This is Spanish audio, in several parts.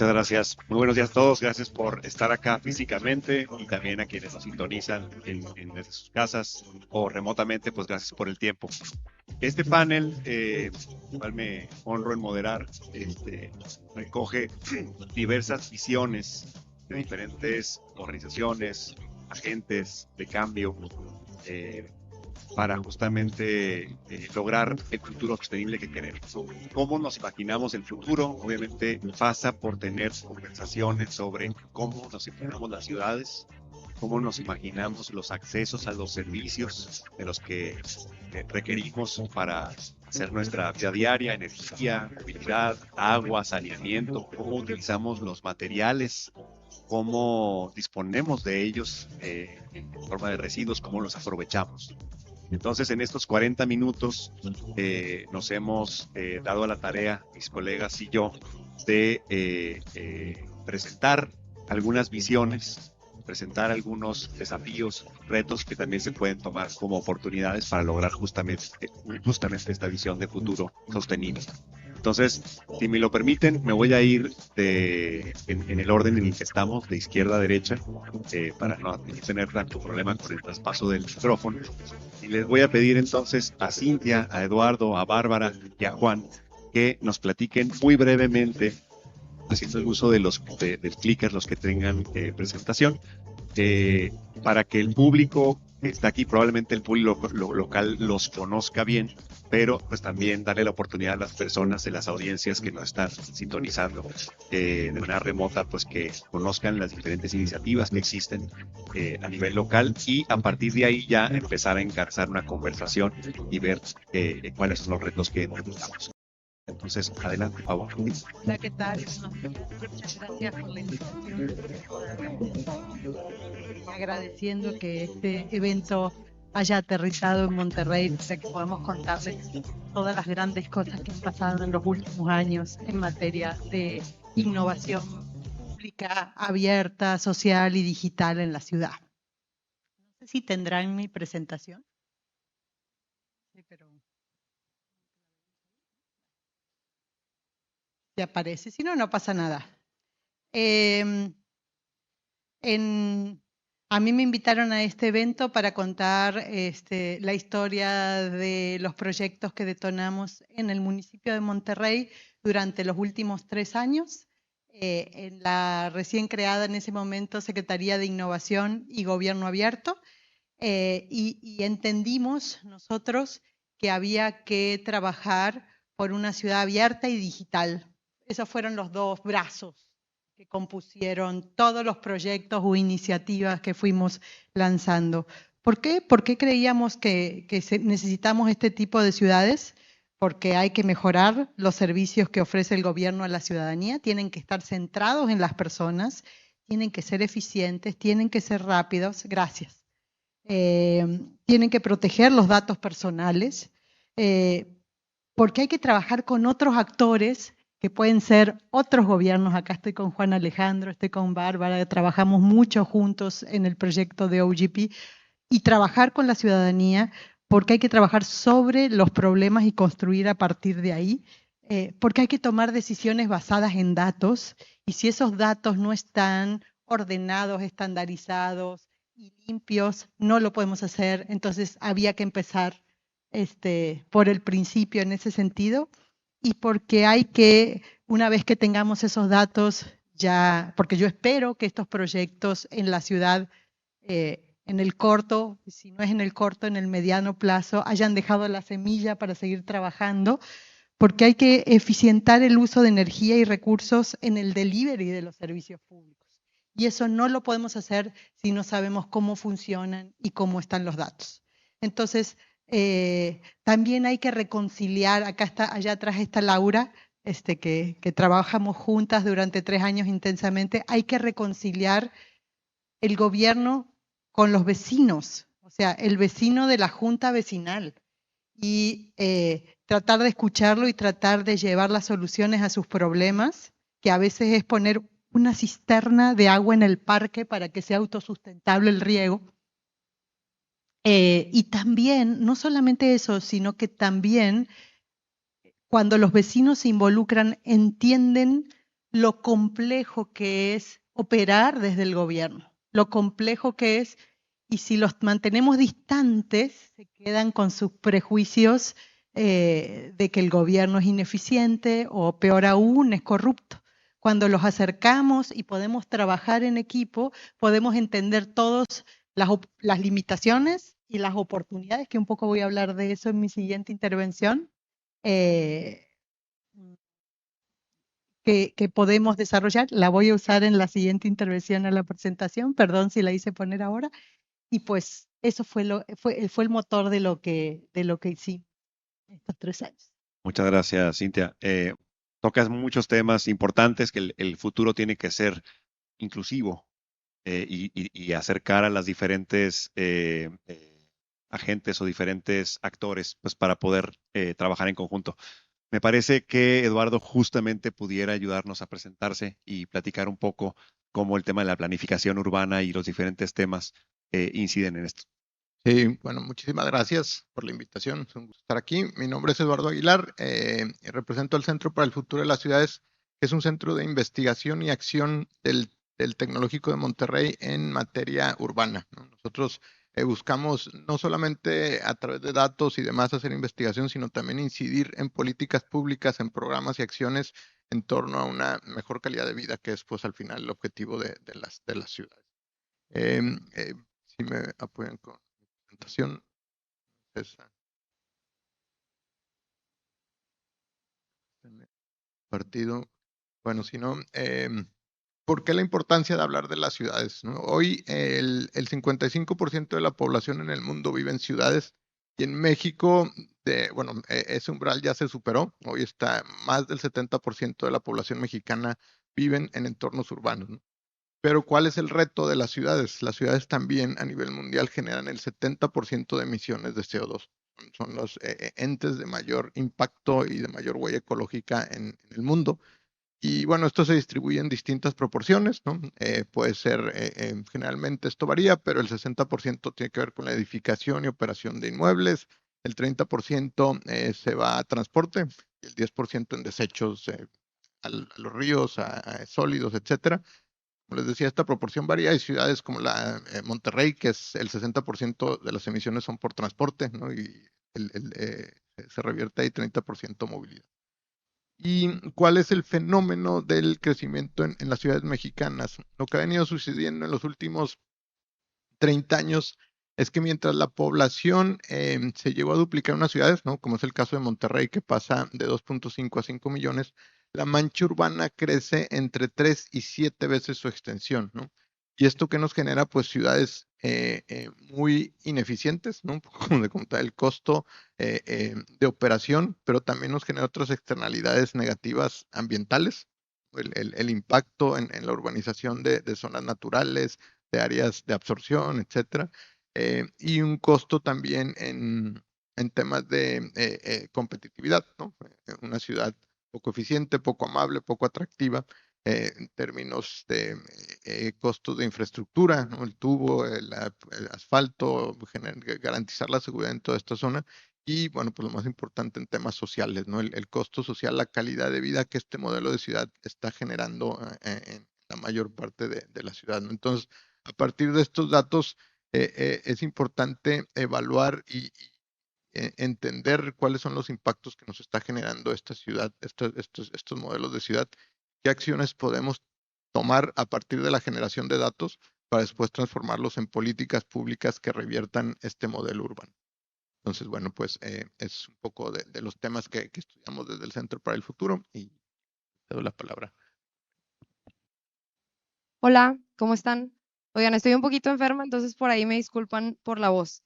Muchas gracias. Muy buenos días a todos. Gracias por estar acá físicamente y también a quienes nos sintonizan desde sus casas o remotamente, pues gracias por el tiempo. Este panel, cual me honro en moderar, recoge diversas visiones de diferentes organizaciones, agentes de cambio, para justamente lograr el futuro sostenible que queremos. ¿Cómo nos imaginamos el futuro? Obviamente pasa por tener conversaciones sobre cómo nos imaginamos las ciudades, cómo nos imaginamos los accesos a los servicios de los que requerimos para hacer nuestra vida diaria, energía, movilidad, agua, saneamiento, cómo utilizamos los materiales, cómo disponemos de ellos en forma de residuos, cómo los aprovechamos. Entonces, en estos 40 minutos nos hemos dado a la tarea, mis colegas y yo, de presentar algunas visiones, presentar algunos desafíos, retos que también se pueden tomar como oportunidades para lograr justamente esta visión de futuro sostenible. Entonces, si me lo permiten, me voy a ir en el orden en el que estamos, de izquierda a derecha, para no tener tanto problema con el traspaso del micrófono. Y les voy a pedir entonces a Cintia, a Eduardo, a Bárbara y a Juan que nos platiquen muy brevemente, haciendo el uso del clicker, los que tengan presentación, para que el público que está aquí, probablemente el público local los conozca bien, pero pues también darle la oportunidad a las personas de las audiencias que nos están sintonizando de manera remota, pues que conozcan las diferentes iniciativas que existen a nivel local, y a partir de ahí ya empezar a encauzar una conversación y ver cuáles son los retos que enfrentamos. Entonces, adelante, por favor. Hola, ¿qué tal? Muchas gracias por la invitación. Agradeciendo que este evento haya aterrizado en Monterrey para que podamos contarles todas las grandes cosas que han pasado en los últimos años en materia de innovación pública, abierta, social y digital en la ciudad. No sé si tendrán mi presentación. Sí, pero se aparece, si no, no pasa nada. A mí me invitaron a este evento para contar la historia de los proyectos que detonamos en el municipio de Monterrey durante los últimos 3 años, en la recién creada en ese momento Secretaría de Innovación y Gobierno Abierto, y entendimos nosotros que había que trabajar por una ciudad abierta y digital. Esos fueron los dos brazos que compusieron todos los proyectos o iniciativas que fuimos lanzando. ¿Por qué? ¿Por qué creíamos que necesitamos este tipo de ciudades? Porque hay que mejorar los servicios que ofrece el gobierno a la ciudadanía, tienen que estar centrados en las personas, tienen que ser eficientes, tienen que ser rápidos, gracias. Tienen que proteger los datos personales, porque hay que trabajar con otros actores que pueden ser otros gobiernos. Acá estoy con Juan Alejandro, estoy con Bárbara, trabajamos mucho juntos en el proyecto de OGP, y trabajar con la ciudadanía, porque hay que trabajar sobre los problemas y construir a partir de ahí, porque hay que tomar decisiones basadas en datos, y si esos datos no están ordenados, estandarizados y limpios, no lo podemos hacer. Entonces había que empezar por el principio en ese sentido, y porque hay que, una vez que tengamos esos datos, ya, porque yo espero que estos proyectos en la ciudad, en el corto, si no es en el corto, en el mediano plazo, hayan dejado la semilla para seguir trabajando, porque hay que eficientar el uso de energía y recursos en el delivery de los servicios públicos. Y eso no lo podemos hacer si no sabemos cómo funcionan y cómo están los datos. Entonces, también hay que reconciliar, allá atrás está Laura, que trabajamos juntas durante 3 años intensamente, hay que reconciliar el gobierno con los vecinos, o sea, el vecino de la junta vecinal, y tratar de escucharlo y tratar de llevar las soluciones a sus problemas, que a veces es poner una cisterna de agua en el parque para que sea autosustentable el riego. Y también, no solamente eso, sino que también cuando los vecinos se involucran, entienden lo complejo que es operar desde el gobierno, lo complejo que es, y si los mantenemos distantes, se quedan con sus prejuicios de que el gobierno es ineficiente o peor aún, es corrupto. Cuando los acercamos y podemos trabajar en equipo, podemos entender todas las limitaciones y las oportunidades, que un poco voy a hablar de eso en mi siguiente intervención, eh, que podemos desarrollar. La voy a usar en la siguiente intervención a la presentación, perdón si la hice poner ahora. Y pues eso fue el motor de lo que hicimos estos 3 años. Muchas gracias, Cintia. Tocas muchos temas importantes que el futuro tiene que ser inclusivo y acercar a las diferentes agentes o diferentes actores pues, para poder trabajar en conjunto. Me parece que Eduardo justamente pudiera ayudarnos a presentarse y platicar un poco cómo el tema de la planificación urbana y los diferentes temas inciden en esto. Sí, bueno, muchísimas gracias por la invitación. Es un gusto estar aquí. Mi nombre es Eduardo Aguilar y represento al Centro para el Futuro de las Ciudades, que es un centro de investigación y acción del Tecnológico de Monterrey en materia urbana, ¿no? Nosotros buscamos no solamente a través de datos y demás hacer investigación, sino también incidir en políticas públicas, en programas y acciones en torno a una mejor calidad de vida, que es pues al final el objetivo de las ciudades. Si me apoyan con presentación. Partido. Bueno, si no, ¿por qué la importancia de hablar de las ciudades, no? Hoy el 55% de la población en el mundo vive en ciudades y en México, bueno, ese umbral ya se superó. Hoy está más del 70% de la población mexicana viven en entornos urbanos, ¿no? Pero ¿cuál es el reto de las ciudades? Las ciudades también a nivel mundial generan el 70% de emisiones de CO2. Son los entes de mayor impacto y de mayor huella ecológica en el mundo. Y bueno, esto se distribuye en distintas proporciones, ¿no? Puede ser, generalmente esto varía, pero el 60% tiene que ver con la edificación y operación de inmuebles, el 30% se va a transporte, y el 10% en desechos a los ríos, a sólidos, etcétera. Como les decía, esta proporción varía. Hay ciudades como la Monterrey, que es el 60% de las emisiones son por transporte, ¿no? Y se revierte ahí 30% movilidad. ¿Y cuál es el fenómeno del crecimiento en las ciudades mexicanas? Lo que ha venido sucediendo en los últimos 30 años es que mientras la población se llegó a duplicar en unas ciudades, ¿no? Como es el caso de Monterrey, que pasa de 2.5 a 5 millones, la mancha urbana crece entre 3 y 7 veces su extensión, ¿no? Y esto que nos genera, pues, ciudades muy ineficientes, ¿no? Un poco como de contar el costo de operación, pero también nos genera otras externalidades negativas ambientales, el impacto en la urbanización de zonas naturales, de áreas de absorción, etcétera, y un costo también en temas de competitividad, ¿no? Una ciudad poco eficiente, poco amable, poco atractiva, en términos de costos de infraestructura, ¿no? El tubo, el asfalto, garantizar la seguridad en toda esta zona. Y bueno, pues lo más importante en temas sociales, ¿no? El costo social, la calidad de vida que este modelo de ciudad está generando en la mayor parte de la ciudad, ¿no? Entonces, a partir de estos datos, es importante evaluar y entender cuáles son los impactos que nos está generando esta ciudad, estos modelos de ciudad, qué acciones podemos tomar a partir de la generación de datos para después transformarlos en políticas públicas que reviertan este modelo urbano. Entonces, bueno, pues es un poco de los temas que estudiamos desde el Centro para el Futuro y te doy la palabra. Hola, ¿cómo están? Oigan, estoy un poquito enferma, entonces por ahí me disculpan por la voz.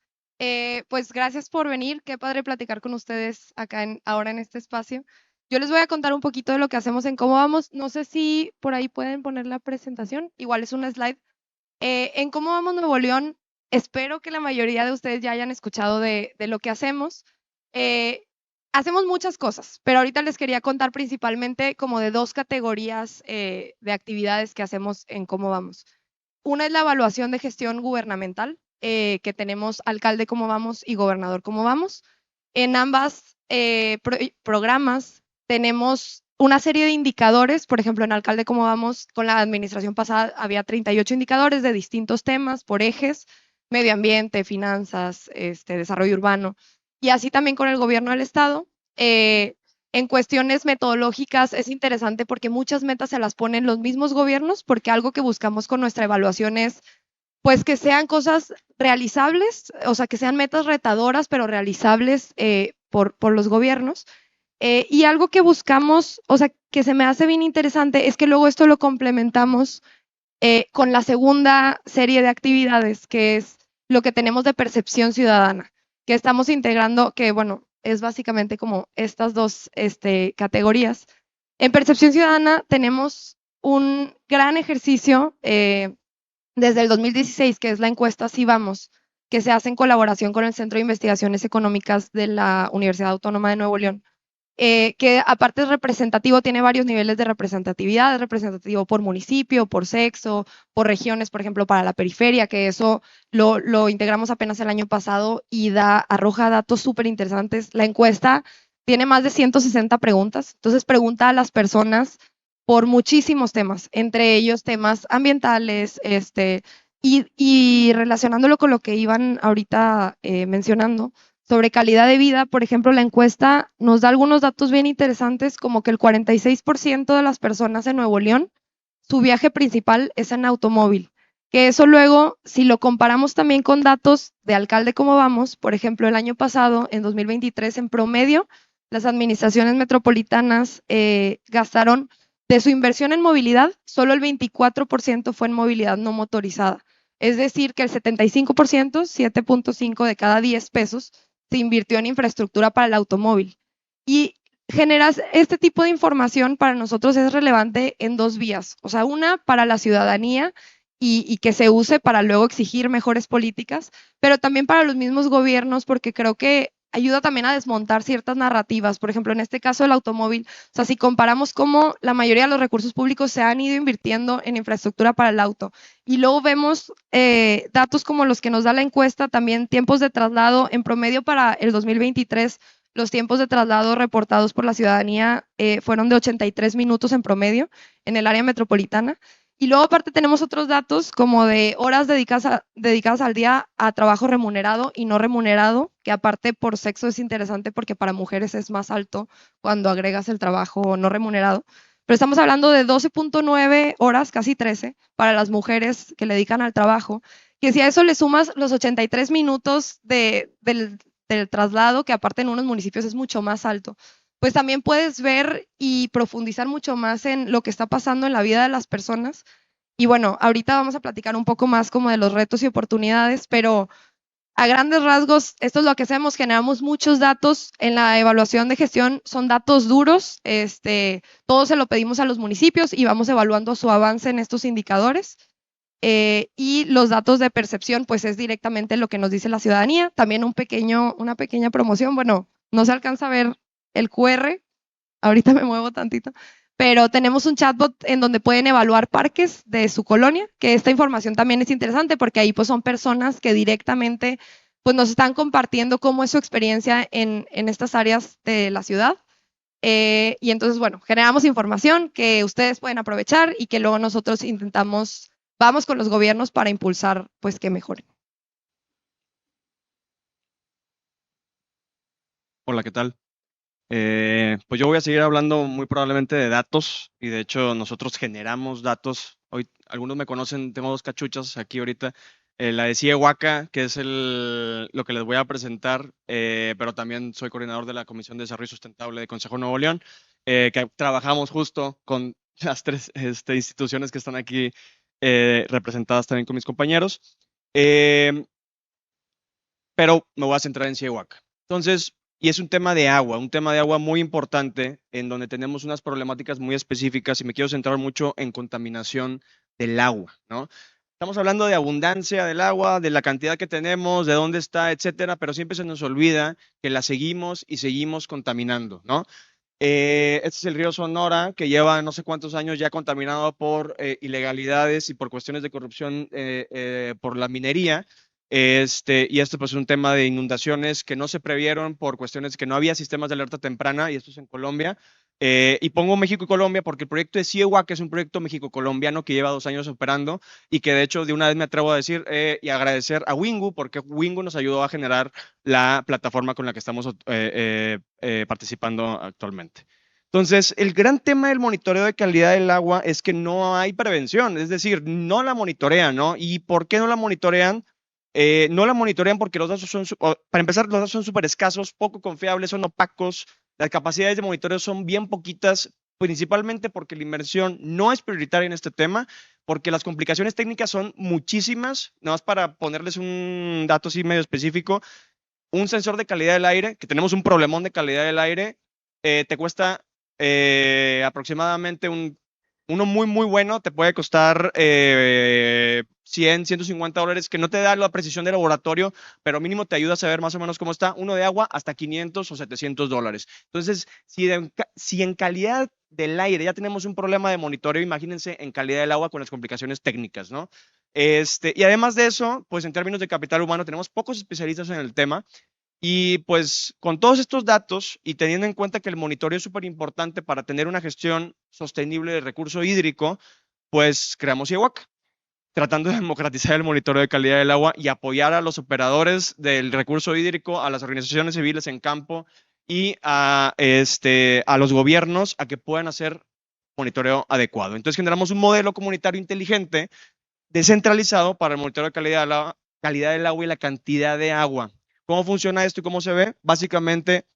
Pues gracias por venir, qué padre platicar con ustedes acá ahora en este espacio. Yo les voy a contar un poquito de lo que hacemos en Cómo Vamos. No sé si por ahí pueden poner la presentación, igual es una slide. En Cómo Vamos Nuevo León, espero que la mayoría de ustedes ya hayan escuchado de lo que hacemos. Hacemos muchas cosas, pero ahorita les quería contar principalmente como de 2 categorías de actividades que hacemos en Cómo Vamos. Una es la evaluación de gestión gubernamental, que tenemos alcalde Cómo Vamos y gobernador Cómo Vamos. En ambas programas tenemos una serie de indicadores, por ejemplo, en Alcalde Cómo Vamos, con la administración pasada había 38 indicadores de distintos temas por ejes, medio ambiente, finanzas, desarrollo urbano, y así también con el gobierno del estado. En cuestiones metodológicas es interesante porque muchas metas se las ponen los mismos gobiernos, porque algo que buscamos con nuestra evaluación es pues que sean cosas realizables, o sea, que sean metas retadoras, pero realizables por los gobiernos. Y algo que buscamos, o sea, que se me hace bien interesante, es que luego esto lo complementamos con la segunda serie de actividades, que es lo que tenemos de percepción ciudadana, que estamos integrando, que bueno, es básicamente como estas dos categorías. En percepción ciudadana tenemos un gran ejercicio desde el 2016, que es la encuesta Sí Vamos, que se hace en colaboración con el Centro de Investigaciones Económicas de la Universidad Autónoma de Nuevo León, que aparte es representativo, tiene varios niveles de representatividad, es representativo por municipio, por sexo, por regiones, por ejemplo, para la periferia, que eso lo integramos apenas el año pasado y arroja datos súper interesantes. La encuesta tiene más de 160 preguntas, entonces pregunta a las personas por muchísimos temas, entre ellos temas ambientales, y relacionándolo con lo que iban ahorita mencionando, sobre calidad de vida, por ejemplo, la encuesta nos da algunos datos bien interesantes, como que el 46% de las personas en Nuevo León, su viaje principal es en automóvil, que eso luego, si lo comparamos también con datos de Alcalde Cómo Vamos, por ejemplo, el año pasado, en 2023, en promedio, las administraciones metropolitanas gastaron de su inversión en movilidad, solo el 24% fue en movilidad no motorizada. Es decir, que el 75%, 7.5 de cada 10 pesos, se invirtió en infraestructura para el automóvil. Y generas este tipo de información para nosotros es relevante en dos vías. O sea, una para la ciudadanía y que se use para luego exigir mejores políticas, pero también para los mismos gobiernos, porque creo que ayuda también a desmontar ciertas narrativas. Por ejemplo, en este caso el automóvil, o sea, si comparamos cómo la mayoría de los recursos públicos se han ido invirtiendo en infraestructura para el auto y luego vemos datos como los que nos da la encuesta, también tiempos de traslado en promedio para el 2023, los tiempos de traslado reportados por la ciudadanía fueron de 83 minutos en promedio en el área metropolitana. Y luego aparte tenemos otros datos como de horas dedicadas al día a trabajo remunerado y no remunerado, que aparte por sexo es interesante porque para mujeres es más alto cuando agregas el trabajo no remunerado. Pero estamos hablando de 12.9 horas, casi 13, para las mujeres que le dedican al trabajo, que si a eso le sumas los 83 minutos del traslado, que aparte en unos municipios es mucho más alto, pues también puedes ver y profundizar mucho más en lo que está pasando en la vida de las personas. Y bueno, ahorita vamos a platicar un poco más como de los retos y oportunidades, pero a grandes rasgos, esto es lo que hacemos, generamos muchos datos en la evaluación de gestión, son datos duros, todo se lo pedimos a los municipios y vamos evaluando su avance en estos indicadores. Y los datos de percepción, pues es directamente lo que nos dice la ciudadanía. También una pequeña promoción, bueno, no se alcanza a ver el QR, ahorita me muevo tantito, pero tenemos un chatbot en donde pueden evaluar parques de su colonia, que esta información también es interesante porque ahí pues son personas que directamente pues nos están compartiendo cómo es su experiencia en estas áreas de la ciudad. Y entonces, bueno, generamos información que ustedes pueden aprovechar y que luego nosotros vamos con los gobiernos para impulsar pues que mejoren. Hola, ¿qué tal? Pues yo voy a seguir hablando muy probablemente de datos y de hecho nosotros generamos datos. Hoy algunos me conocen, tengo dos cachuchas aquí ahorita. La de CIEHUACA, que es lo que les voy a presentar, pero también soy coordinador de la Comisión de Desarrollo Sustentable de Consejo Nuevo León, que trabajamos justo con las tres instituciones que están aquí representadas también con mis compañeros. Pero me voy a centrar en CIEHUACA. Entonces, y es un tema de agua muy importante, en donde tenemos unas problemáticas muy específicas y me quiero centrar mucho en contaminación del agua, ¿no? Estamos hablando de abundancia del agua, de la cantidad que tenemos, de dónde está, etcétera, pero siempre se nos olvida que la seguimos y seguimos contaminando, ¿no? Este es el río Sonora, que lleva no sé cuántos años ya contaminado por ilegalidades y por cuestiones de corrupción por la minería. Y esto pues es un tema de inundaciones que no se previeron por cuestiones que no había sistemas de alerta temprana, y esto es en Colombia. Y pongo México y Colombia porque el proyecto de CIEWAC es un proyecto México-colombiano que lleva 2 años operando y que de hecho de una vez me atrevo a decir y agradecer a Wingu porque Wingu nos ayudó a generar la plataforma con la que estamos participando actualmente. Entonces, el gran tema del monitoreo de calidad del agua es que no hay prevención, es decir, no la monitorean, ¿no? ¿Y por qué no la monitorean? No la monitorean porque los datos son, para empezar, los datos son súper escasos, poco confiables, son opacos, las capacidades de monitoreo son bien poquitas, principalmente porque la inversión no es prioritaria en este tema, porque las complicaciones técnicas son muchísimas. Nada más para ponerles un dato así medio específico, un sensor de calidad del aire, que tenemos un problemón de calidad del aire, te cuesta aproximadamente uno muy, muy bueno, te puede costar $100, $150, que no te da la precisión de laboratorio, pero mínimo te ayuda a saber más o menos cómo está. Uno de agua hasta $500 o $700. Entonces, si en calidad del aire ya tenemos un problema de monitoreo, imagínense en calidad del agua con las complicaciones técnicas, ¿no? Y además de eso, pues en términos de capital humano tenemos pocos especialistas en el tema y pues con todos estos datos y teniendo en cuenta que el monitoreo es súper importante para tener una gestión sostenible del recurso hídrico, pues creamos CIEWAC, tratando de democratizar el monitoreo de calidad del agua y apoyar a los operadores del recurso hídrico, a las organizaciones civiles en campo y a los gobiernos a que puedan hacer monitoreo adecuado. Entonces generamos un modelo comunitario inteligente descentralizado para el monitoreo de calidad del agua y la cantidad de agua. ¿Cómo funciona esto y cómo se ve? Básicamente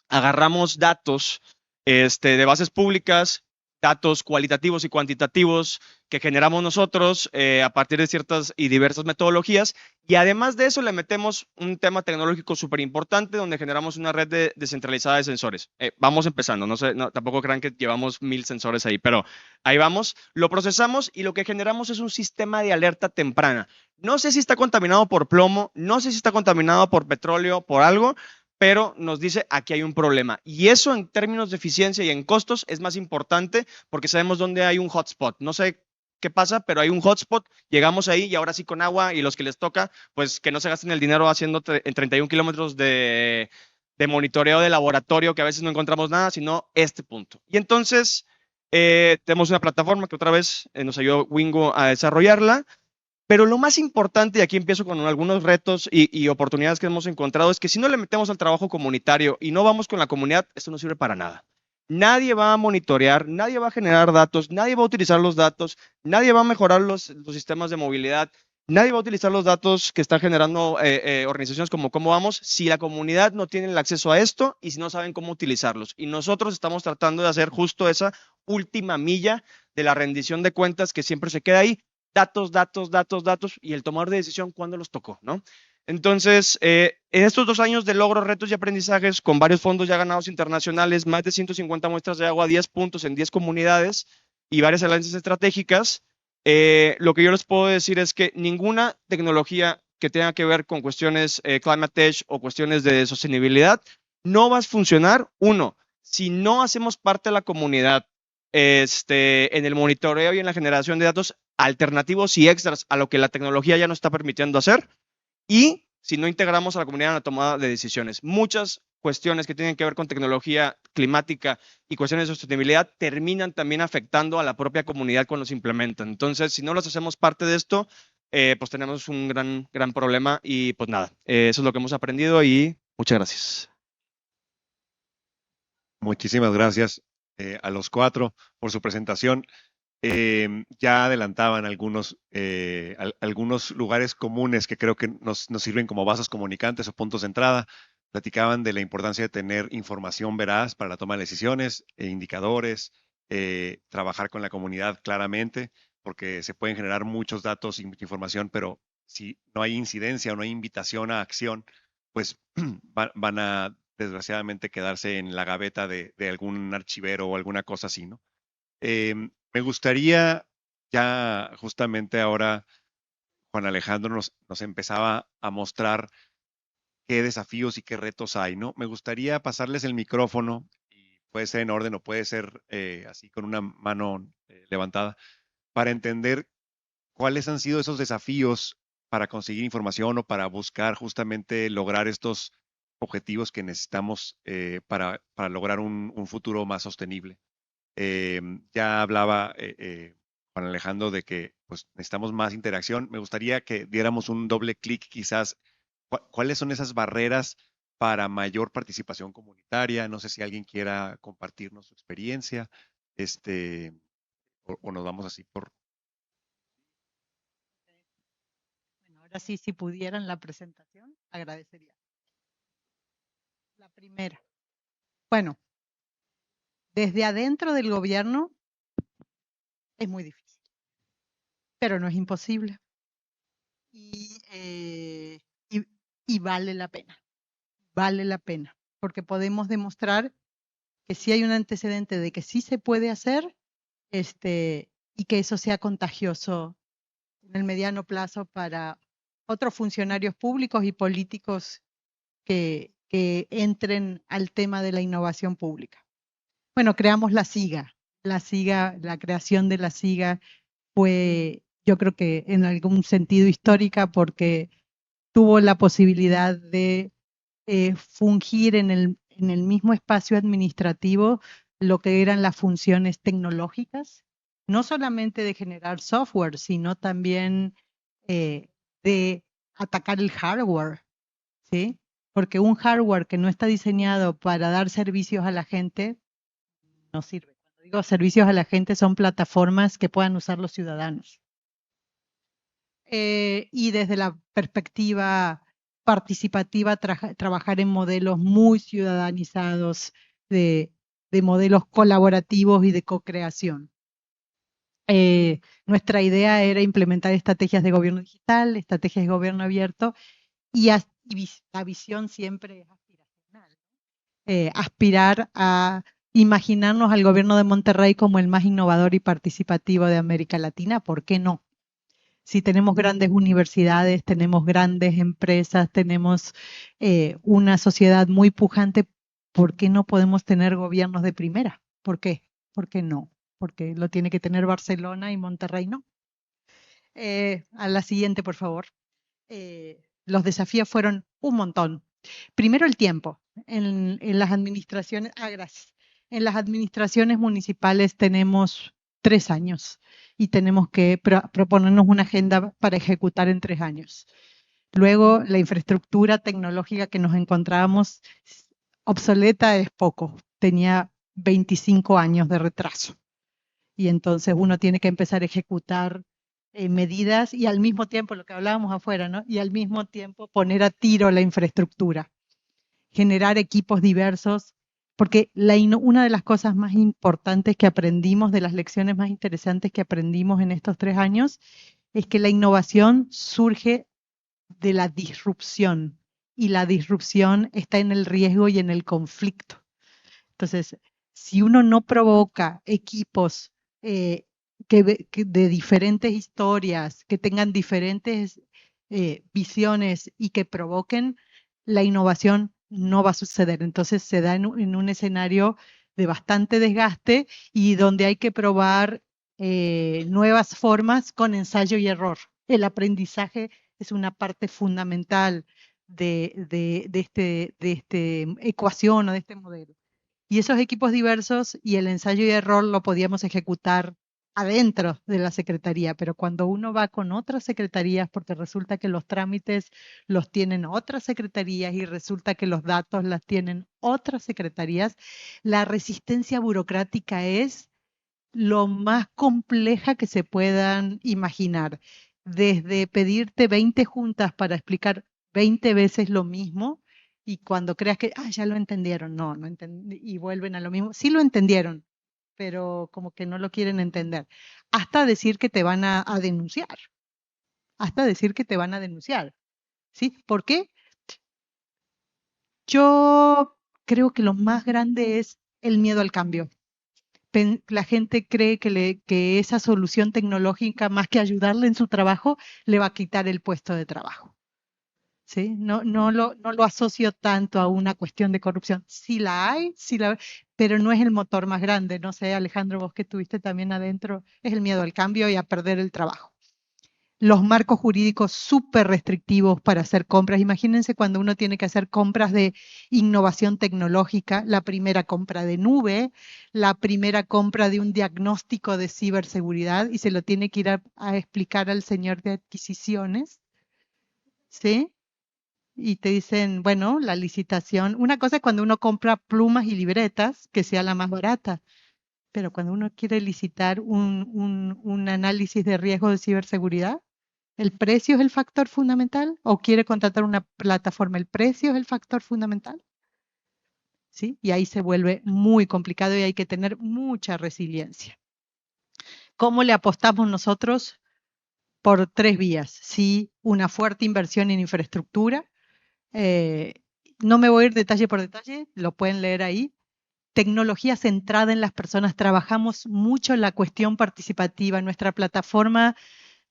agarramos datos de bases públicas, datos cualitativos y cuantitativos que generamos nosotros a partir de ciertas y diversas metodologías. Y además de eso le metemos un tema tecnológico súper importante donde generamos una red descentralizada de sensores. Vamos empezando, no sé, tampoco crean que llevamos 1000 sensores ahí, pero ahí vamos, lo procesamos y lo que generamos es un sistema de alerta temprana. No sé si está contaminado por plomo, no sé si está contaminado por petróleo, por algo, pero nos dice aquí hay un problema. Y eso en términos de eficiencia y en costos es más importante porque sabemos dónde hay un hotspot. No sé qué pasa, pero hay un hotspot, llegamos ahí y ahora sí con agua y los que les toca, pues que no se gasten el dinero haciendo en 31 kilómetros de monitoreo de laboratorio que a veces no encontramos nada, sino este punto. Y entonces tenemos una plataforma que otra vez nos ayudó Wingu a desarrollarla. Pero lo más importante, y aquí empiezo con algunos retos y oportunidades que hemos encontrado, es que si no le metemos al trabajo comunitario y no vamos con la comunidad, esto no sirve para nada. Nadie va a monitorear, nadie va a generar datos, nadie va a utilizar los datos, nadie va a mejorar los sistemas de movilidad, nadie va a utilizar los datos que están generando organizaciones como Cómo Vamos si la comunidad no tiene el acceso a esto y si no saben cómo utilizarlos. Y nosotros estamos tratando de hacer justo esa última milla de la rendición de cuentas que siempre se queda ahí. Datos, datos, datos, datos y el tomar de decisión cuando los tocó, ¿no? Entonces, en estos 2 años de logros, retos y aprendizajes, con varios fondos ya ganados internacionales, más de 150 muestras de agua, 10 puntos en 10 comunidades y varias alianzas estratégicas, lo que yo les puedo decir es que ninguna tecnología que tenga que ver con cuestiones climate tech o cuestiones de sostenibilidad no va a funcionar, uno, si no hacemos parte de la comunidad en el monitoreo y en la generación de datos alternativos y extras a lo que la tecnología ya nos está permitiendo hacer y si no integramos a la comunidad en la tomada de decisiones. Muchas cuestiones que tienen que ver con tecnología climática y cuestiones de sostenibilidad terminan también afectando a la propia comunidad cuando se implementan. Entonces, si no los hacemos parte de esto, pues tenemos un gran problema y pues nada, eso es lo que hemos aprendido y muchas gracias. Muchísimas gracias a los 4 por su presentación. Ya adelantaban algunos lugares comunes que creo que nos sirven como vasos comunicantes o puntos de entrada. Platicaban de la importancia de tener información veraz para la toma de decisiones, indicadores, trabajar con la comunidad claramente, porque se pueden generar muchos datos y mucha información, pero si no hay incidencia o no hay invitación a acción, pues van a desgraciadamente quedarse en la gaveta de algún archivero o alguna cosa así, ¿no? Me gustaría ya justamente ahora, Juan Alejandro nos empezaba a mostrar qué desafíos y qué retos hay, ¿no? Me gustaría pasarles el micrófono, y puede ser en orden o puede ser así con una mano levantada, para entender cuáles han sido esos desafíos para conseguir información o para buscar justamente lograr estos objetivos que necesitamos para lograr un futuro más sostenible. Ya hablaba Juan Alejandro de que pues, necesitamos más interacción. Me gustaría que diéramos un doble clic quizás. ¿Cuáles son esas barreras para mayor participación comunitaria? No sé si alguien quiera compartirnos su experiencia, o nos vamos así por... Bueno, ahora sí, si pudieran la presentación, agradecería. La primera. Bueno, desde adentro del gobierno es muy difícil, pero no es imposible. Y vale la pena, porque podemos demostrar que sí hay un antecedente de que sí se puede hacer, y que eso sea contagioso en el mediano plazo para otros funcionarios públicos y políticos que entren al tema de la innovación pública. Bueno, creamos la SIGA. La creación de la SIGA fue, yo creo que en algún sentido histórica, porque tuvo la posibilidad de fungir en el mismo espacio administrativo lo que eran las funciones tecnológicas, no solamente de generar software, sino también de atacar el hardware, ¿sí? Porque un hardware que no está diseñado para dar servicios a la gente no sirve. Cuando digo servicios a la gente, son plataformas que puedan usar los ciudadanos. Y desde la perspectiva participativa, trabajar en modelos muy ciudadanizados, de modelos colaborativos y de co-creación. Nuestra idea era implementar estrategias de gobierno digital, estrategias de gobierno abierto, y la visión siempre es aspiracional. Aspirar a imaginarnos al gobierno de Monterrey como el más innovador y participativo de América Latina, ¿por qué no? Si tenemos grandes universidades, tenemos grandes empresas, tenemos una sociedad muy pujante, ¿por qué no podemos tener gobiernos de primera? ¿Por qué? ¿Por qué no? Porque lo tiene que tener Barcelona y Monterrey no. A la siguiente, por favor. Los desafíos fueron un montón. Primero el tiempo. En las administraciones, gracias. En las administraciones municipales tenemos 3 años y tenemos que proponernos una agenda para ejecutar en 3 años. Luego, la infraestructura tecnológica que nos encontrábamos obsoleta es poco, tenía 25 años de retraso. Y entonces uno tiene que empezar a ejecutar medidas y al mismo tiempo, lo que hablábamos afuera, ¿no? Y al mismo tiempo poner a tiro la infraestructura, generar equipos diversos, porque una de las cosas más importantes que aprendimos, de las lecciones más interesantes que aprendimos en estos 3 años, es que la innovación surge de la disrupción, y la disrupción está en el riesgo y en el conflicto. Entonces, si uno no provoca equipos de diferentes historias, que tengan diferentes visiones y que provoquen, la innovación no va a suceder. Entonces se da en un escenario de bastante desgaste y donde hay que probar nuevas formas con ensayo y error. El aprendizaje es una parte fundamental de este ecuación o de este modelo. Y esos equipos diversos y el ensayo y error lo podíamos ejecutar adentro de la secretaría, pero cuando uno va con otras secretarías, porque resulta que los trámites los tienen otras secretarías y resulta que los datos las tienen otras secretarías, la resistencia burocrática es lo más compleja que se puedan imaginar. Desde pedirte 20 juntas para explicar 20 veces lo mismo, y cuando creas que ya lo entendieron, no y vuelven a lo mismo. Sí lo entendieron, pero como que no lo quieren entender. Hasta decir que te van a denunciar. Hasta decir que te van a denunciar. ¿Sí? ¿Por qué? Yo creo que lo más grande es el miedo al cambio. La gente cree que esa solución tecnológica, más que ayudarle en su trabajo, le va a quitar el puesto de trabajo. ¿Sí? No lo asocio tanto a una cuestión de corrupción. Sí la hay, pero no es el motor más grande. No sé, Alejandro, vos que estuviste también adentro, es el miedo al cambio y a perder el trabajo. los marcos jurídicos súper restrictivos para hacer compras. Imagínense cuando uno tiene que hacer compras de innovación tecnológica, la primera compra de nube, la primera compra de un diagnóstico de ciberseguridad y se lo tiene que ir a explicar al señor de adquisiciones, ¿sí? Y te dicen, bueno, la licitación, una cosa es cuando uno compra plumas y libretas, que sea la más barata, pero cuando uno quiere licitar un análisis de riesgo de ciberseguridad, ¿el precio es el factor fundamental? ¿O quiere contratar una plataforma? ¿El precio es el factor fundamental? ¿Sí? Y ahí se vuelve muy complicado y hay que tener mucha resiliencia. ¿Cómo le apostamos nosotros? Por 3 vías. Sí, una fuerte inversión en infraestructura. No me voy a ir detalle por detalle, lo pueden leer ahí. Tecnología centrada en las personas. Trabajamos mucho en la cuestión participativa. Nuestra plataforma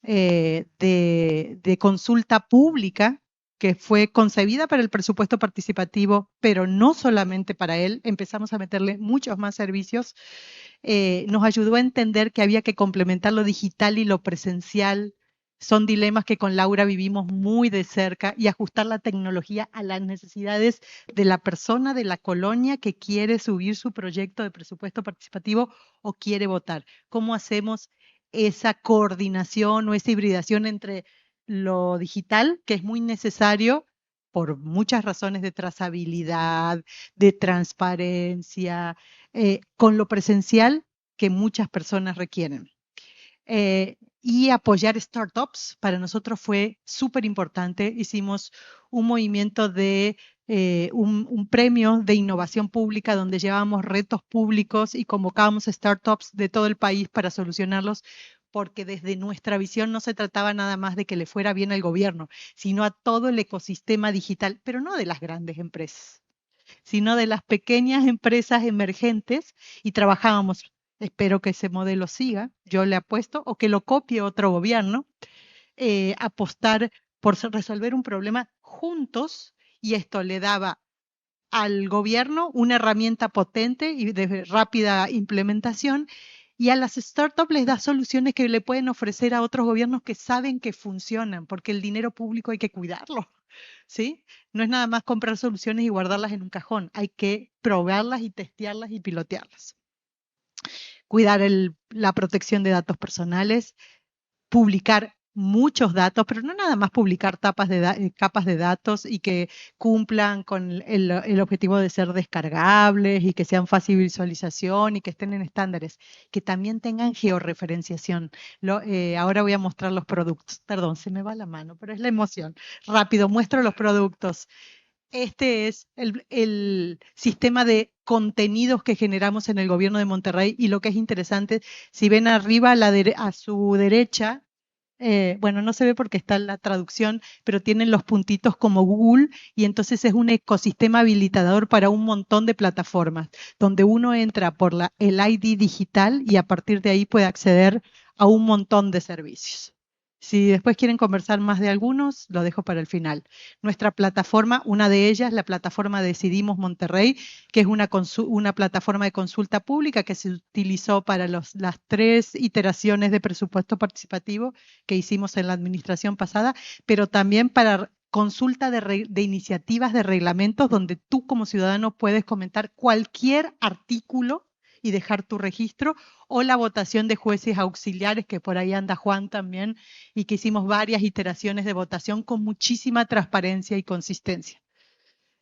de consulta pública, que fue concebida para el presupuesto participativo, pero no solamente para él, empezamos a meterle muchos más servicios, nos ayudó a entender que había que complementar lo digital y lo presencial. Son dilemas que con Laura vivimos muy de cerca y ajustar la tecnología a las necesidades de la persona de la colonia que quiere subir su proyecto de presupuesto participativo o quiere votar. ¿Cómo hacemos esa coordinación o esa hibridación entre lo digital, que es muy necesario por muchas razones de trazabilidad, de transparencia, con lo presencial que muchas personas requieren? Y apoyar startups para nosotros fue súper importante. Hicimos un movimiento de un premio de innovación pública donde llevábamos retos públicos y convocábamos startups de todo el país para solucionarlos, porque desde nuestra visión no se trataba nada más de que le fuera bien al gobierno, sino a todo el ecosistema digital, pero no de las grandes empresas, sino de las pequeñas empresas emergentes, y trabajábamos. Espero que ese modelo siga, yo le apuesto, o que lo copie otro gobierno, apostar por resolver un problema juntos, y esto le daba al gobierno una herramienta potente y de rápida implementación, y a las startups les da soluciones que le pueden ofrecer a otros gobiernos que saben que funcionan, porque el dinero público hay que cuidarlo, ¿sí? No es nada más comprar soluciones y guardarlas en un cajón, hay que probarlas y testearlas y pilotearlas. Cuidar la protección de datos personales, publicar muchos datos, pero no nada más publicar capas de datos y que cumplan con el objetivo de ser descargables y que sean fácil visualización y que estén en estándares, que también tengan georreferenciación. Ahora voy a mostrar los productos. Perdón, se me va la mano, pero es la emoción. Rápido, muestro los productos. Este es el sistema de contenidos que generamos en el gobierno de Monterrey, y lo que es interesante, si ven arriba a su derecha, bueno, no se ve porque está la traducción, pero tienen los puntitos como Google, y entonces es un ecosistema habilitador para un montón de plataformas, donde uno entra por el ID digital y a partir de ahí puede acceder a un montón de servicios. Si después quieren conversar más de algunos, lo dejo para el final. Nuestra plataforma, una de ellas, la plataforma Decidimos Monterrey, que es una plataforma de consulta pública que se utilizó para las 3 iteraciones de presupuesto participativo que hicimos en la administración pasada, pero también para consulta de iniciativas de reglamentos, donde tú como ciudadano puedes comentar cualquier artículo y dejar tu registro, o la votación de jueces auxiliares, que por ahí anda Juan también, y que hicimos varias iteraciones de votación con muchísima transparencia y consistencia.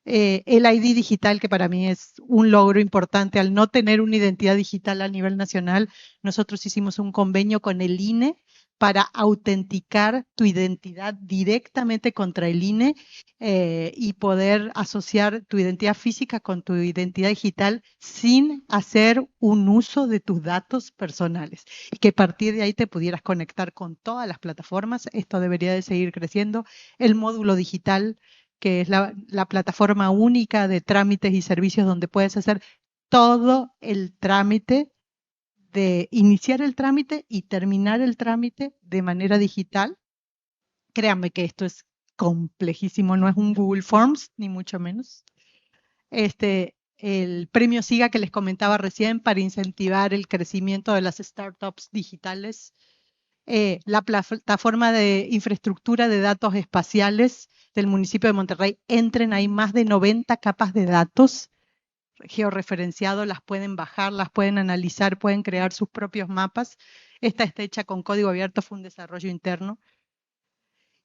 El ID digital, que para mí es un logro importante, al no tener una identidad digital a nivel nacional, nosotros hicimos un convenio con el INE para autenticar tu identidad directamente contra el INE y poder asociar tu identidad física con tu identidad digital sin hacer un uso de tus datos personales. Y que a partir de ahí te pudieras conectar con todas las plataformas. Esto debería de seguir creciendo. El módulo digital, que es la plataforma única de trámites y servicios donde puedes hacer todo el trámite, de iniciar el trámite y terminar el trámite de manera digital. Créanme que esto es complejísimo, no es un Google Forms, ni mucho menos. El premio SIGA que les comentaba recién para incentivar el crecimiento de las startups digitales. la plataforma de infraestructura de datos espaciales del municipio de Monterrey. Entren, hay más de 90 capas de datos georreferenciados, las pueden bajar, las pueden analizar, pueden crear sus propios mapas. Esta está hecha con código abierto, fue un desarrollo interno.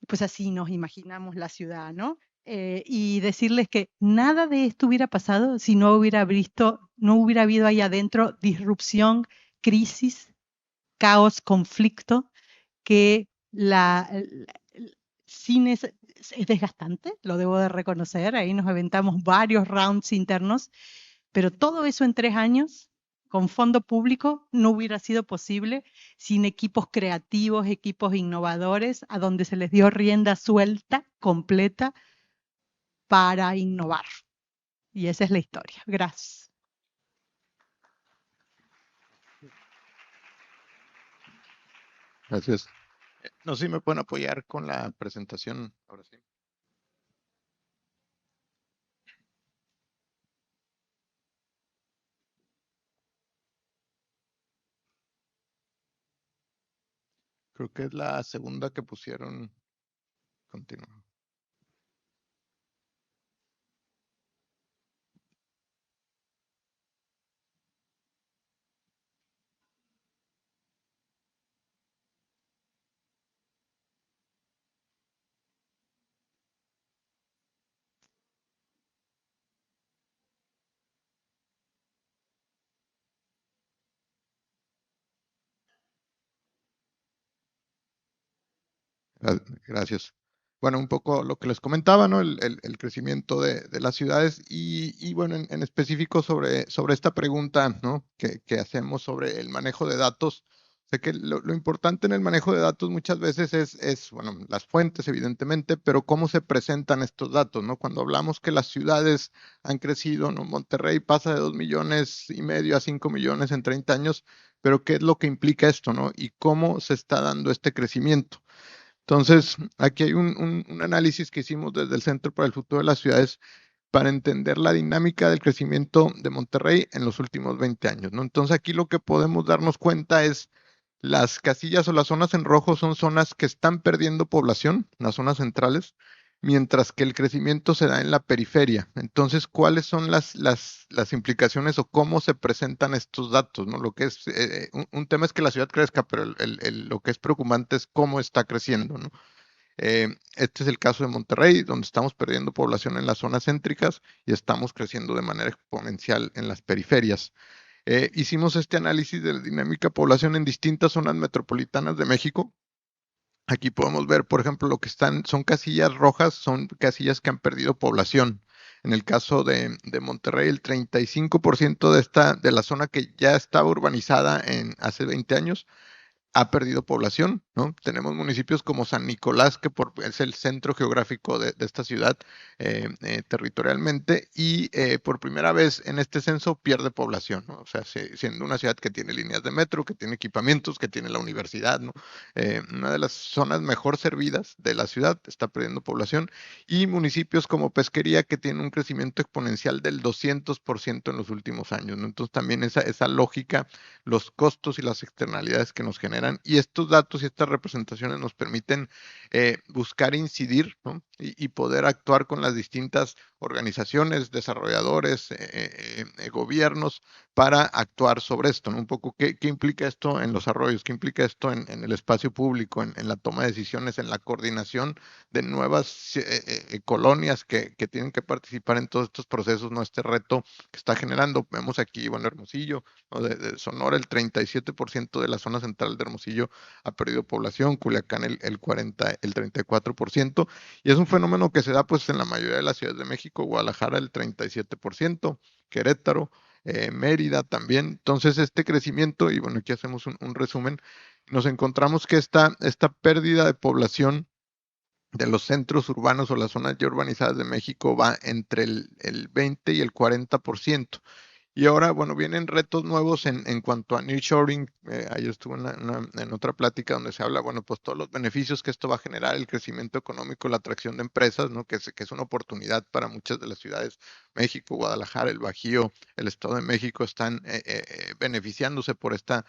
Pues así nos imaginamos la ciudad, ¿no? Y decirles que nada de esto hubiera pasado si no hubiera habido ahí adentro disrupción, crisis, caos, conflicto, que cine es desgastante, lo debo de reconocer, ahí nos aventamos varios rounds internos, pero todo eso en 3 años, con fondo público, no hubiera sido posible sin equipos creativos, equipos innovadores, a donde se les dio rienda suelta, completa, para innovar. Y esa es la historia. Gracias. Gracias. No sé si me pueden apoyar con la presentación. Ahora sí. Creo que es la segunda que pusieron. Continúa. Gracias. Bueno, un poco lo que les comentaba, ¿no? El crecimiento de las ciudades y bueno, en específico sobre esta pregunta, ¿no? Que hacemos sobre el manejo de datos. Sé que lo importante en el manejo de datos muchas veces es, bueno, las fuentes, evidentemente, pero cómo se presentan estos datos, ¿no? Cuando hablamos que las ciudades han crecido, ¿no? Monterrey pasa de 2,5 millones a 5 millones en 30 años, pero ¿qué es lo que implica esto, ¿no? Y cómo se está dando este crecimiento. Entonces, aquí hay un análisis que hicimos desde el Centro para el Futuro de las Ciudades para entender la dinámica del crecimiento de Monterrey en los últimos 20 años, ¿no? Entonces, aquí lo que podemos darnos cuenta es las casillas o las zonas en rojo son zonas que están perdiendo población, las zonas centrales, mientras que el crecimiento se da en la periferia. Entonces, ¿cuáles son las implicaciones o cómo se presentan estos datos, ¿no? Lo que es, un tema es que la ciudad crezca, pero lo que es preocupante es cómo está creciendo, ¿no? Este es el caso de Monterrey, donde estamos perdiendo población en las zonas céntricas y estamos creciendo de manera exponencial en las periferias. Hicimos este análisis de la dinámica población en distintas zonas metropolitanas de México. Aquí podemos ver, por ejemplo, lo que son casillas rojas, son casillas que han perdido población. En el caso de Monterrey, el 35% de la zona que ya estaba urbanizada hace 20 años ha perdido población, ¿no? Tenemos municipios como San Nicolás, que es el centro geográfico de esta ciudad territorialmente, y por primera vez en este censo pierde población, ¿no? O sea, siendo una ciudad que tiene líneas de metro, que tiene equipamientos, que tiene la universidad, ¿no? Una de las zonas mejor servidas de la ciudad está perdiendo población, y municipios como Pesquería, que tienen un crecimiento exponencial del 200% en los últimos años, ¿no? Entonces también esa lógica, los costos y las externalidades que nos generan. Y estos datos y estas representaciones nos permiten buscar incidir, ¿no? y poder actuar con las distintas organizaciones, desarrolladores, gobiernos para actuar sobre esto, ¿no? Un poco qué implica esto en los arroyos, qué implica esto en el espacio público, en la toma de decisiones, en la coordinación de nuevas colonias que tienen que participar en todos estos procesos, ¿no? Este reto que está generando. Vemos aquí, bueno, Hermosillo, ¿no? de Sonora, el 37% de la zona central de Hermosillo ha perdido población, Culiacán el 34%, y es un fenómeno que se da pues en la mayoría de las ciudades de México, Guadalajara el 37%, Querétaro, Mérida también. Entonces este crecimiento, y bueno, aquí hacemos un resumen, nos encontramos que esta pérdida de población de los centros urbanos o las zonas ya urbanizadas de México va entre el 20 y el 40%. Y ahora, bueno, vienen retos nuevos en cuanto a nearshoring. Ayer estuve en otra plática donde se habla, bueno, pues todos los beneficios que esto va a generar, el crecimiento económico, la atracción de empresas, ¿no? Que es una oportunidad para muchas de las ciudades. México, Guadalajara, el Bajío, el Estado de México están beneficiándose por esta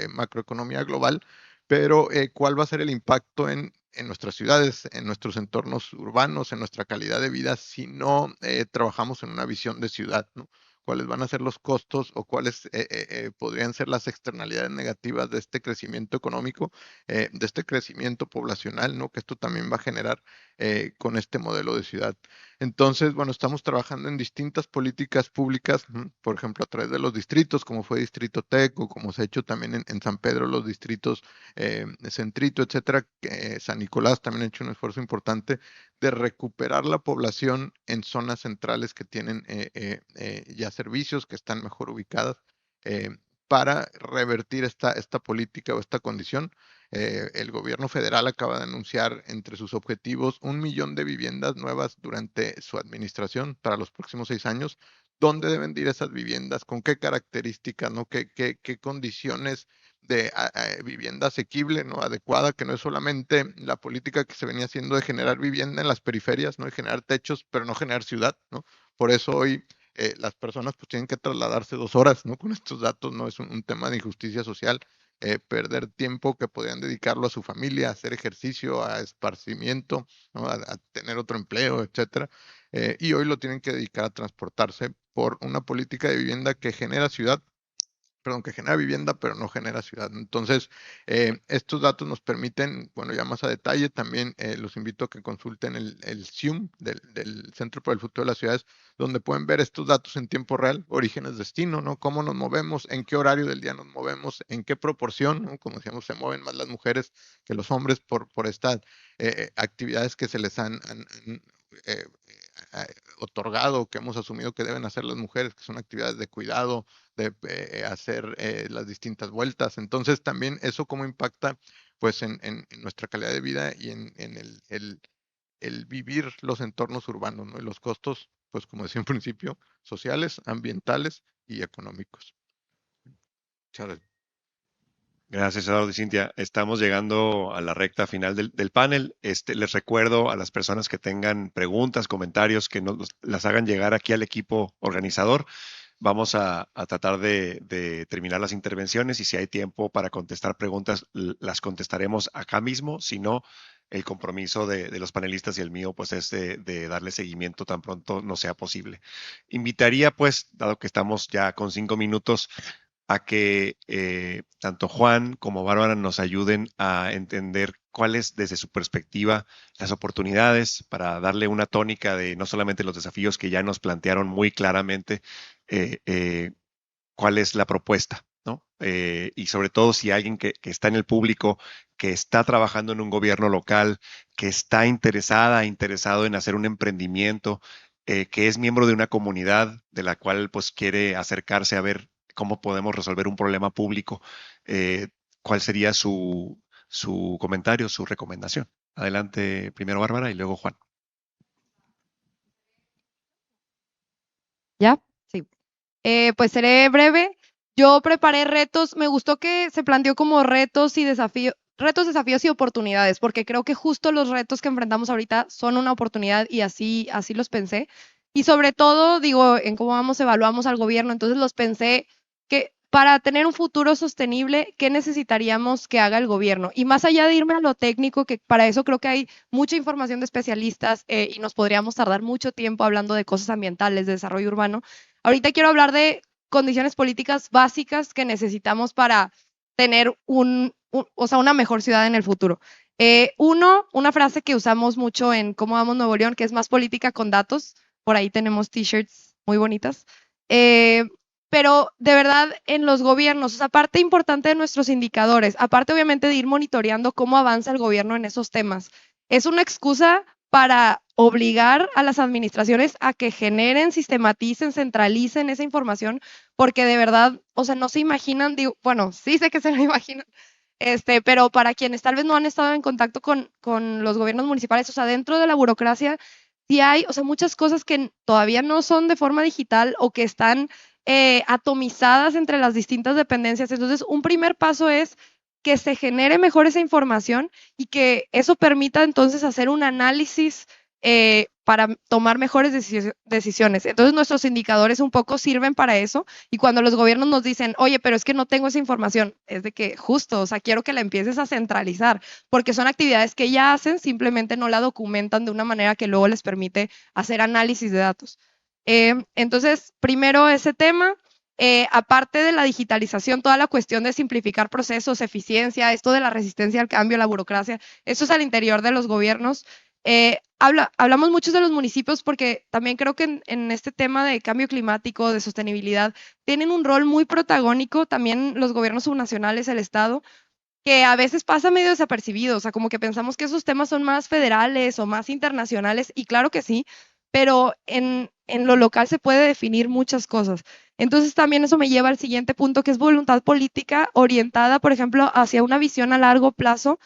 macroeconomía global. pero ¿cuál va a ser el impacto en nuestras ciudades, en nuestros entornos urbanos, en nuestra calidad de vida si no trabajamos en una visión de ciudad, ¿no? ¿Cuáles van a ser los costos o cuáles podrían ser las externalidades negativas de este crecimiento económico, de este crecimiento poblacional, ¿no? Que esto también va a generar con este modelo de ciudad. Entonces, bueno, estamos trabajando en distintas políticas públicas, por ejemplo, a través de los distritos, como fue Distrito Tec, o como se ha hecho también en San Pedro, los distritos Centrito, etcétera. San Nicolás también ha hecho un esfuerzo importante de recuperar la población en zonas centrales que tienen ya servicios, que están mejor ubicadas, para revertir esta política o esta condición. El gobierno federal acaba de anunciar entre sus objetivos 1 millón de viviendas nuevas durante su administración para los próximos 6 años. ¿Dónde deben de ir esas viviendas? ¿Con qué características? ¿No? ¿Qué condiciones de vivienda asequible, ¿no? Adecuada, que no es solamente la política que se venía haciendo de generar vivienda en las periferias, ¿no? Y generar techos, pero no generar ciudad, ¿no? Por eso hoy las personas pues tienen que trasladarse 2 horas, ¿no? Con estos datos, ¿no? Es un tema de injusticia social. Perder tiempo que podrían dedicarlo a su familia, a hacer ejercicio, a esparcimiento, ¿no? A tener otro empleo, etcétera. Y hoy lo tienen que dedicar a transportarse por una política de vivienda que genera ciudad, perdón, que genera vivienda, pero no genera ciudad. Entonces, estos datos nos permiten, bueno, ya más a detalle, también los invito a que consulten el CIUM del Centro para el Futuro de las Ciudades, donde pueden ver estos datos en tiempo real, orígenes, destino, ¿no? Cómo nos movemos, en qué horario del día nos movemos, en qué proporción, ¿no? Como decíamos, se mueven más las mujeres que los hombres por estas actividades que se les han eh, otorgado, que hemos asumido que deben hacer las mujeres, que son actividades de cuidado, de hacer las distintas vueltas. Entonces, también eso cómo impacta pues en nuestra calidad de vida y en el vivir los entornos urbanos, ¿no? Y los costos, pues como decía en principio, sociales, ambientales y económicos. Muchas Gracias, Eduardo y Cintia. Estamos llegando a la recta final del panel. Les recuerdo a las personas que tengan preguntas, comentarios, que nos las hagan llegar aquí al equipo organizador. Vamos a tratar de terminar las intervenciones y si hay tiempo para contestar preguntas, las contestaremos acá mismo. Si no, el compromiso de los panelistas y el mío pues es de darle seguimiento tan pronto no sea posible. Invitaría pues, dado que estamos ya con 5 minutos, a que tanto Juan como Bárbara nos ayuden a entender cuáles desde su perspectiva las oportunidades para darle una tónica de no solamente los desafíos que ya nos plantearon muy claramente, cuál es la propuesta, ¿no? Y sobre todo si alguien que está en el público, que está trabajando en un gobierno local, que está interesado en hacer un emprendimiento, que es miembro de una comunidad de la cual pues quiere acercarse a ver cómo podemos resolver un problema público, ¿cuál sería su comentario, su recomendación? Adelante, primero Bárbara y luego Juan. ¿Ya? Sí. Pues seré breve. Yo preparé retos, me gustó que se planteó como retos, desafíos y oportunidades, porque creo que justo los retos que enfrentamos ahorita son una oportunidad y así los pensé. Y sobre todo, digo, en cómo evaluamos al gobierno, entonces los pensé que para tener un futuro sostenible, ¿qué necesitaríamos que haga el gobierno? Y más allá de irme a lo técnico, que para eso creo que hay mucha información de especialistas y nos podríamos tardar mucho tiempo hablando de cosas ambientales, de desarrollo urbano. Ahorita quiero hablar de condiciones políticas básicas que necesitamos para tener una mejor ciudad en el futuro. Una frase que usamos mucho en Cómo Vamos Nuevo León, que es más política con datos. Por ahí tenemos t-shirts muy bonitas. Pero de verdad en los gobiernos, o sea, parte importante de nuestros indicadores, aparte obviamente de ir monitoreando cómo avanza el gobierno en esos temas, es una excusa para obligar a las administraciones a que generen, sistematicen, centralicen esa información, porque de verdad, o sea, no se imaginan, digo, bueno, sí sé que se lo imaginan, pero para quienes tal vez no han estado en contacto con los gobiernos municipales, o sea, dentro de la burocracia, sí hay, o sea, muchas cosas que todavía no son de forma digital o que están atomizadas entre las distintas dependencias. Entonces, un primer paso es que se genere mejor esa información y que eso permita entonces hacer un análisis para tomar mejores decisiones. Entonces nuestros indicadores un poco sirven para eso, y cuando los gobiernos nos dicen, oye, pero es que no tengo esa información, es de que justo, o sea, quiero que la empieces a centralizar, porque son actividades que ya hacen, simplemente no la documentan de una manera que luego les permite hacer análisis de datos. Entonces, primero ese tema. Aparte de la digitalización, toda la cuestión de simplificar procesos, eficiencia, esto de la resistencia al cambio, la burocracia, eso es al interior de los gobiernos. Hablamos mucho de los municipios porque también creo que en este tema de cambio climático, de sostenibilidad, tienen un rol muy protagónico también los gobiernos subnacionales, el Estado, que a veces pasa medio desapercibido, o sea, como que pensamos que esos temas son más federales o más internacionales, y claro que sí, pero en lo local se puede definir muchas cosas. Entonces también eso me lleva al siguiente punto, que es voluntad política orientada, por ejemplo, hacia una visión a largo plazo,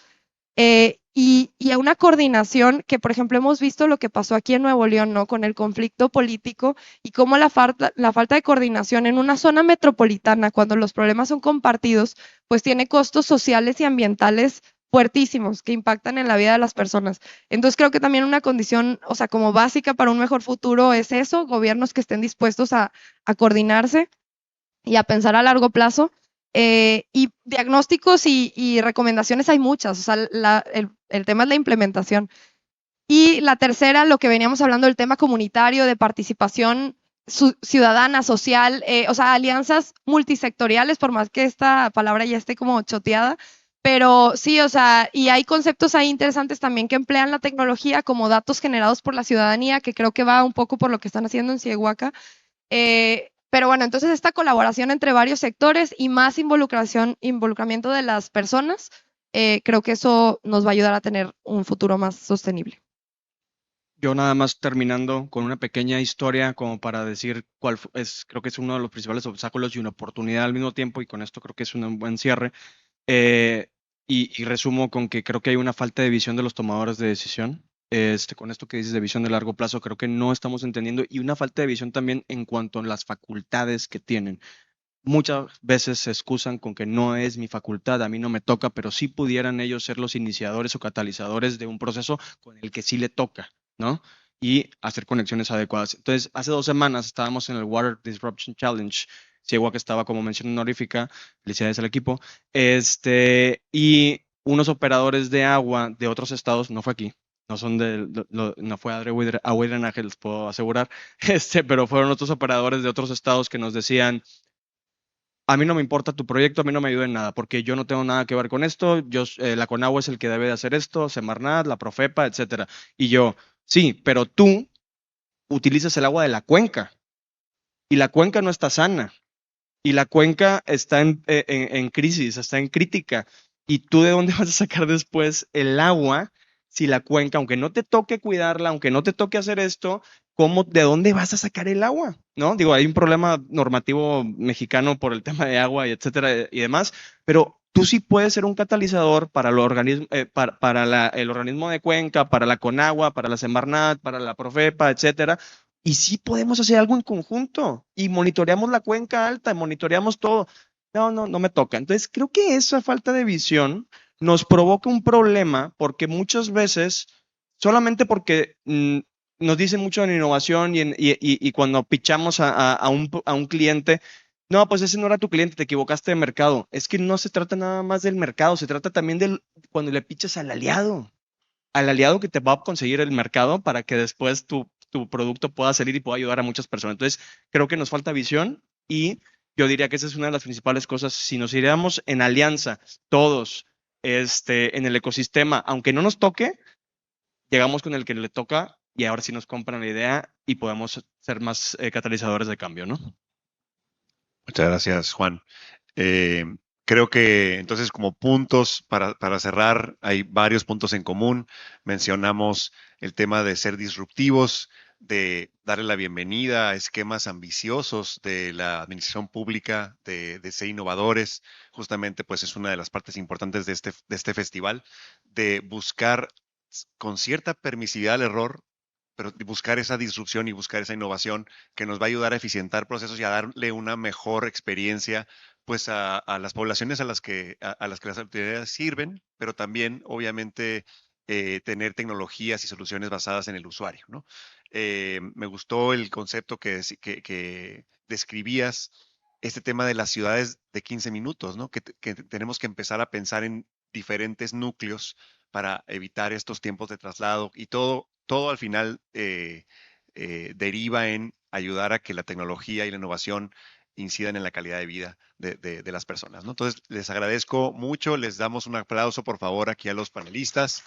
y a una coordinación que, por ejemplo, hemos visto lo que pasó aquí en Nuevo León, ¿no? Con el conflicto político y cómo la falta de coordinación en una zona metropolitana, cuando los problemas son compartidos, pues tiene costos sociales y ambientales fuertísimos que impactan en la vida de las personas. Entonces creo que también una condición, o sea, como básica para un mejor futuro es eso, gobiernos que estén dispuestos a coordinarse y a pensar a largo plazo. Y diagnósticos y recomendaciones hay muchas, o sea, el tema es la implementación. Y la tercera, lo que veníamos hablando, el tema comunitario, de participación ciudadana, social, o sea, alianzas multisectoriales, por más que esta palabra ya esté como choteada, pero sí, o sea, y hay conceptos ahí interesantes también que emplean la tecnología como datos generados por la ciudadanía, que creo que va un poco por lo que están haciendo en Ciehuaca. Pero bueno, entonces esta colaboración entre varios sectores y más involucramiento de las personas, creo que eso nos va a ayudar a tener un futuro más sostenible. Yo nada más terminando con una pequeña historia como para decir creo que es uno de los principales obstáculos y una oportunidad al mismo tiempo, y con esto creo que es un buen cierre. Y resumo con que creo que hay una falta de visión de los tomadores de decisión. Con esto que dices de visión de largo plazo, creo que no estamos entendiendo, y una falta de visión también en cuanto a las facultades que tienen. Muchas veces se excusan con que no es mi facultad, a mí no me toca, pero sí pudieran ellos ser los iniciadores o catalizadores de un proceso con el que sí le toca, ¿no? Y hacer conexiones adecuadas. Entonces, hace 2 semanas estábamos en el Water Disruption Challenge. Ciehuaca estaba como mención honorífica, felicidades al equipo, y unos operadores de agua de otros estados, no fue aquí, no fue Agua y Drenaje, les puedo asegurar, pero fueron otros operadores de otros estados que nos decían: a mí no me importa tu proyecto, a mí no me ayuda en nada, porque yo no tengo nada que ver con esto, la Conagua es el que debe de hacer esto, Semarnat, la Profepa, etcétera. Y yo, sí, pero tú utilizas el agua de la cuenca, y la cuenca no está sana, y la cuenca está en crisis, está en crítica, y tú ¿de dónde vas a sacar después el agua si la cuenca, aunque no te toque cuidarla, aunque no te toque hacer esto, de dónde vas a sacar el agua? ¿No? Digo, hay un problema normativo mexicano por el tema de agua y etcétera y demás, pero tú sí puedes ser un catalizador para el organismo de Cuenca, para la Conagua, para la Semarnat, para la Profepa, etcétera. Y sí podemos hacer algo en conjunto, y monitoreamos la cuenca alta, monitoreamos todo. No me toca. Entonces, creo que esa falta de visión nos provoca un problema, porque muchas veces, solamente porque nos dicen mucho en innovación y cuando pichamos a un cliente, no, pues ese no era tu cliente, te equivocaste de mercado. Es que no se trata nada más del mercado, se trata también cuando le pichas al aliado que te va a conseguir el mercado para que después tu producto pueda salir y pueda ayudar a muchas personas. Entonces, creo que nos falta visión, y yo diría que esa es una de las principales cosas. Si nos iríamos en alianza, todos, en el ecosistema, aunque no nos toque, llegamos con el que le toca, y ahora sí nos compran la idea y podemos ser más catalizadores de cambio, ¿no? Muchas gracias, Juan. Creo que entonces, como puntos para cerrar, hay varios puntos en común. Mencionamos el tema de ser disruptivos, de darle la bienvenida a esquemas ambiciosos de la administración pública, de ser innovadores. Justamente, pues es una de las partes importantes de este festival, de buscar con cierta permisividad el error, pero buscar esa disrupción y buscar esa innovación que nos va a ayudar a eficientar procesos y a darle una mejor experiencia, pues a las poblaciones a las que las autoridades sirven, pero también obviamente tener tecnologías y soluciones basadas en el usuario, ¿no? Me gustó el concepto que describías, este tema de las ciudades de 15 minutos, ¿no? Que tenemos que empezar a pensar en diferentes núcleos para evitar estos tiempos de traslado y todo al final deriva en ayudar a que la tecnología y la innovación incidan en la calidad de vida de las personas, ¿no? Entonces, les agradezco mucho, les damos un aplauso, por favor, aquí a los panelistas.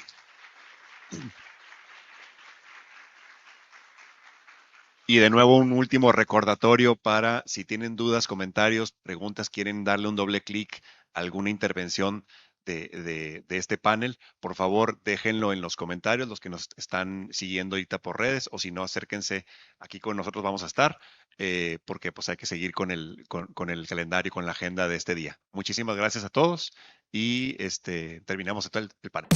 Y de nuevo un último recordatorio para si tienen dudas, comentarios, preguntas, quieren darle un doble clic a alguna intervención de este panel, por favor déjenlo en los comentarios, los que nos están siguiendo ahorita por redes, o si no, acérquense aquí con nosotros, vamos a estar, porque pues hay que seguir con el calendario, con la agenda de este día. Muchísimas gracias a todos y terminamos el panel.